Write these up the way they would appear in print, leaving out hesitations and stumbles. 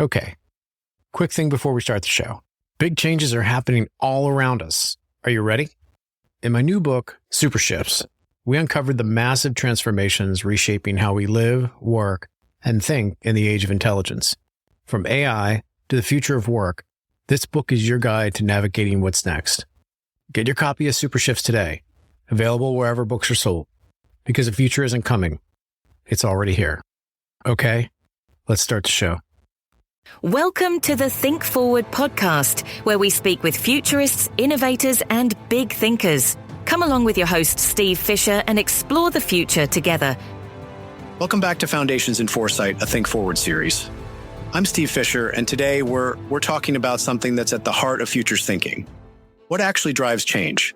Okay, quick thing before we start the show. Big changes are happening all around us. Are you ready? In my new book, Super Shifts, we uncovered the massive transformations reshaping how we live, work, and think in the age of intelligence. From AI to the future of work, this book is your guide to navigating what's next. Get your copy of Super Shifts today, available wherever books are sold, because the future isn't coming. It's already here. Okay, let's start the show. Welcome to the Think Forward podcast, where we speak with futurists, innovators, and big thinkers. Come along with your host, Steve Fisher, and explore the future together. Welcome back to Foundations in Foresight, a Think Forward series. I'm Steve Fisher, and today we're talking about something that's at the heart of futures thinking. What actually drives change?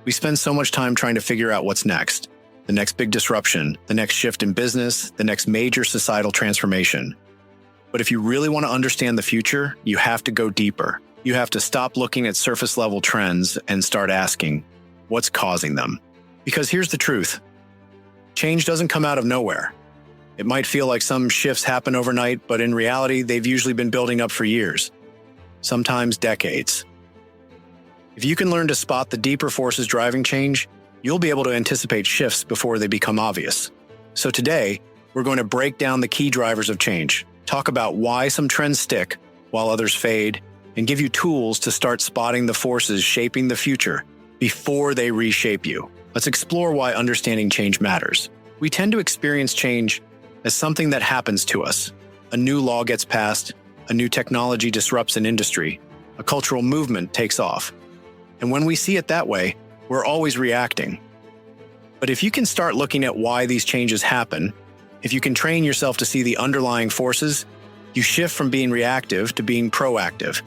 We spend so much time trying to figure out what's next. The next big disruption, the next shift in business, the next major societal transformation. But if you really want to understand the future, you have to go deeper. You have to stop looking at surface level trends and start asking, what's causing them? Because here's the truth. Change doesn't come out of nowhere. It might feel like some shifts happen overnight, but in reality, they've usually been building up for years, sometimes decades. If you can learn to spot the deeper forces driving change, you'll be able to anticipate shifts before they become obvious. So today, we're going to break down the key drivers of change, talk about why some trends stick while others fade, and give you tools to start spotting the forces shaping the future before they reshape you. Let's explore why understanding change matters. We tend to experience change as something that happens to us. A new law gets passed, a new technology disrupts an industry, a cultural movement takes off. And when we see it that way, we're always reacting. But if you can start looking at why these changes happen, if you can train yourself to see the underlying forces, you shift from being reactive to being proactive.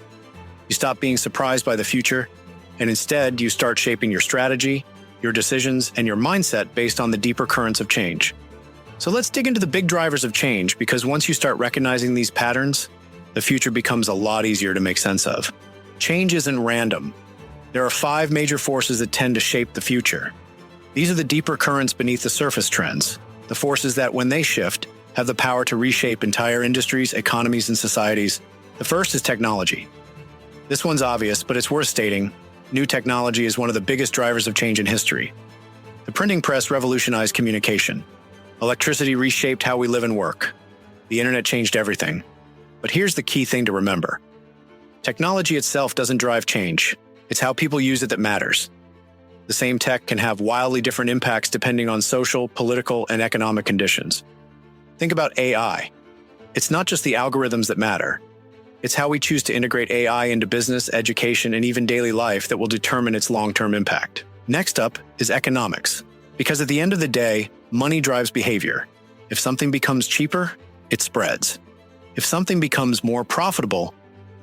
You stop being surprised by the future, and instead you start shaping your strategy, your decisions, and your mindset based on the deeper currents of change. So let's dig into the big drivers of change, because once you start recognizing these patterns, the future becomes a lot easier to make sense of. Change isn't random. There are 5 major forces that tend to shape the future. These are the deeper currents beneath the surface trends, the forces that, when they shift, have the power to reshape entire industries, economies, and societies. The first is technology. This one's obvious, but it's worth stating. New technology is one of the biggest drivers of change in history. The printing press revolutionized communication. Electricity reshaped how we live and work. The internet changed everything. But here's the key thing to remember. Technology itself doesn't drive change. It's how people use it that matters. The same tech can have wildly different impacts depending on social, political, and economic conditions. Think about AI. It's not just the algorithms that matter. It's how we choose to integrate AI into business, education, and even daily life that will determine its long-term impact. Next up is economics. Because at the end of the day, money drives behavior. If something becomes cheaper, it spreads. If something becomes more profitable,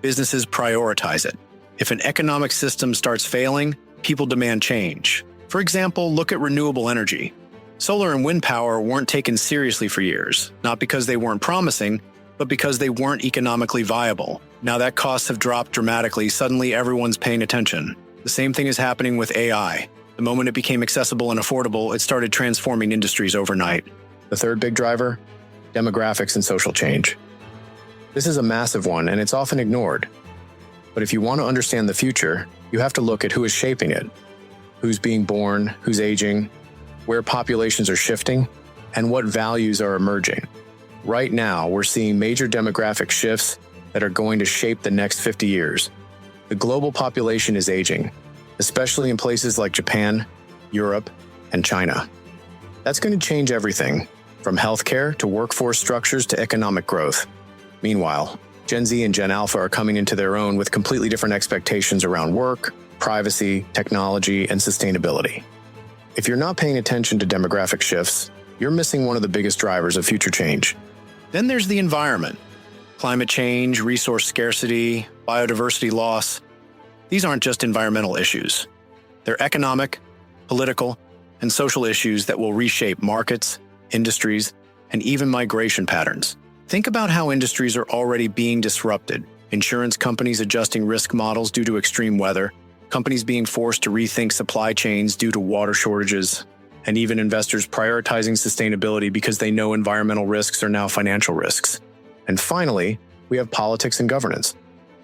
businesses prioritize it. If an economic system starts failing, people demand change. For example, look at renewable energy. Solar and wind power weren't taken seriously for years, not because they weren't promising, but because they weren't economically viable. Now that costs have dropped dramatically, suddenly everyone's paying attention. The same thing is happening with AI. The moment it became accessible and affordable, it started transforming industries overnight. The third big driver? Demographics and social change. This is a massive one, and it's often ignored. But if you want to understand the future, you have to look at who is shaping it. Who's being born, who's aging, where populations are shifting, and what values are emerging. Right now, we're seeing major demographic shifts that are going to shape the next 50 years. The global population is aging, especially in places like Japan, Europe, and China. That's going to change everything, from healthcare to workforce structures to economic growth. Meanwhile, Gen Z and Gen Alpha are coming into their own with completely different expectations around work, privacy, technology, and sustainability. If you're not paying attention to demographic shifts, you're missing one of the biggest drivers of future change. Then there's the environment. Climate change, resource scarcity, biodiversity loss. These aren't just environmental issues. They're economic, political, and social issues that will reshape markets, industries, and even migration patterns. Think about how industries are already being disrupted. Insurance companies adjusting risk models due to extreme weather, companies being forced to rethink supply chains due to water shortages, and even investors prioritizing sustainability because they know environmental risks are now financial risks. And finally, we have politics and governance,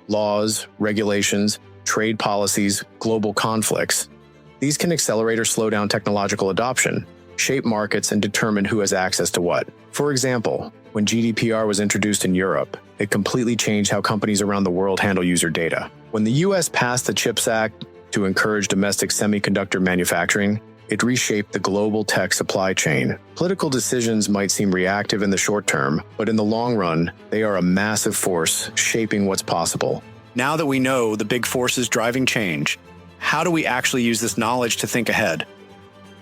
laws, regulations, trade policies, global conflicts. These can accelerate or slow down technological adoption, shape markets, and determine who has access to what. For example, when GDPR was introduced in Europe, it completely changed how companies around the world handle user data. When the US passed the CHIPS Act to encourage domestic semiconductor manufacturing, it reshaped the global tech supply chain. Political decisions might seem reactive in the short term, but in the long run, they are a massive force shaping what's possible. Now that we know the big forces driving change, how do we actually use this knowledge to think ahead?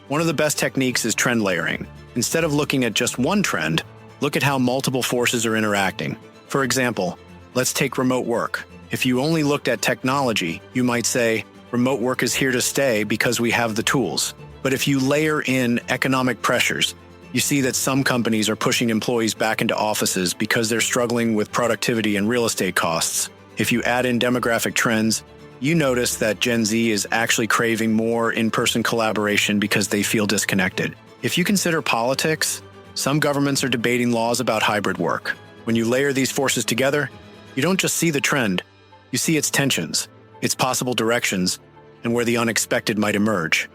One of the best techniques is trend layering. Instead of looking at just one trend, look at how multiple forces are interacting. For example, let's take remote work. If you only looked at technology, you might say, remote work is here to stay because we have the tools. But if you layer in economic pressures, you see that some companies are pushing employees back into offices because they're struggling with productivity and real estate costs. If you add in demographic trends, you notice that Gen Z is actually craving more in-person collaboration because they feel disconnected. If you consider politics, some governments are debating laws about hybrid work. When you layer these forces together, you don't just see the trend, you see its tensions, its possible directions, and where the unexpected might emerge.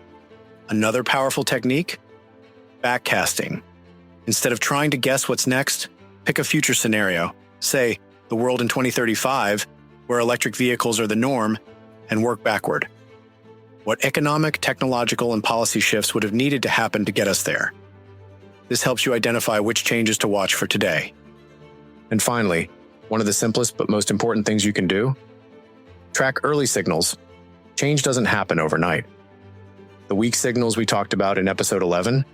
Another powerful technique? Backcasting. Instead of trying to guess what's next, pick a future scenario. Say, the world in 2035, where electric vehicles are the norm, and work backward. What economic, technological, and policy shifts would have needed to happen to get us there? This helps you identify which changes to watch for today. And finally, one of the simplest but most important things you can do? Track early signals. Change doesn't happen overnight. The weak signals we talked about in episode 11,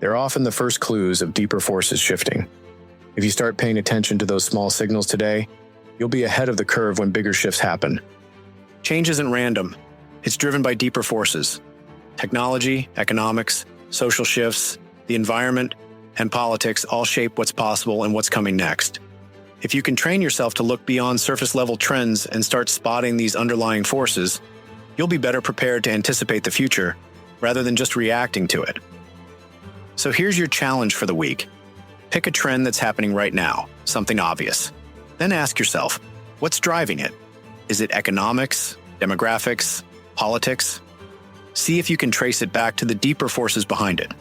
they're often the first clues of deeper forces shifting. If you start paying attention to those small signals today, you'll be ahead of the curve when bigger shifts happen. Change isn't random. It's driven by deeper forces. Technology, economics, social shifts, the environment, and politics all shape what's possible and what's coming next. If you can train yourself to look beyond surface-level trends and start spotting these underlying forces, you'll be better prepared to anticipate the future rather than just reacting to it. So here's your challenge for the week. Pick a trend that's happening right now, something obvious. Then ask yourself, what's driving it? Is it economics, demographics, politics? See if you can trace it back to the deeper forces behind it.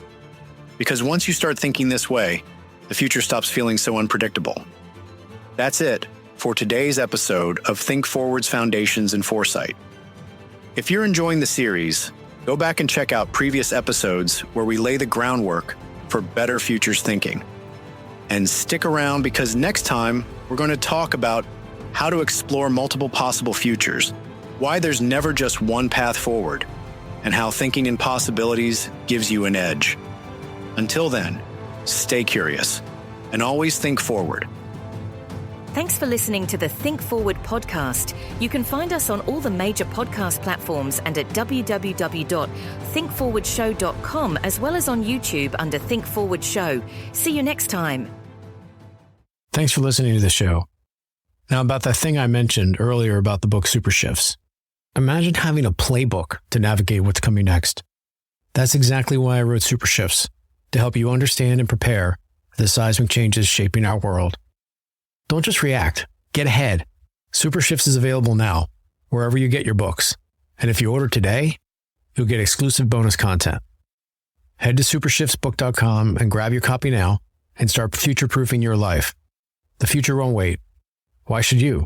Because once you start thinking this way, the future stops feeling so unpredictable. That's it for today's episode of Think Forward's Foundations in Foresight. If you're enjoying the series, go back and check out previous episodes where we lay the groundwork for better futures thinking. And stick around because next time we're going to talk about how to explore multiple possible futures, why there's never just one path forward, and how thinking in possibilities gives you an edge. Until then, stay curious and always think forward. Thanks for listening to the Think Forward podcast. You can find us on all the major podcast platforms and at www.thinkforwardshow.com, as well as on YouTube under Think Forward Show. See you next time. Thanks for listening to the show. Now, about that thing I mentioned earlier about the book Super Shifts. Imagine having a playbook to navigate what's coming next. That's exactly why I wrote Super Shifts, to help you understand and prepare for the seismic changes shaping our world. Don't just react. Get ahead. Super Shifts is available now, wherever you get your books. And if you order today, you'll get exclusive bonus content. Head to supershiftsbook.com and grab your copy now and start future-proofing your life. The future won't wait. Why should you?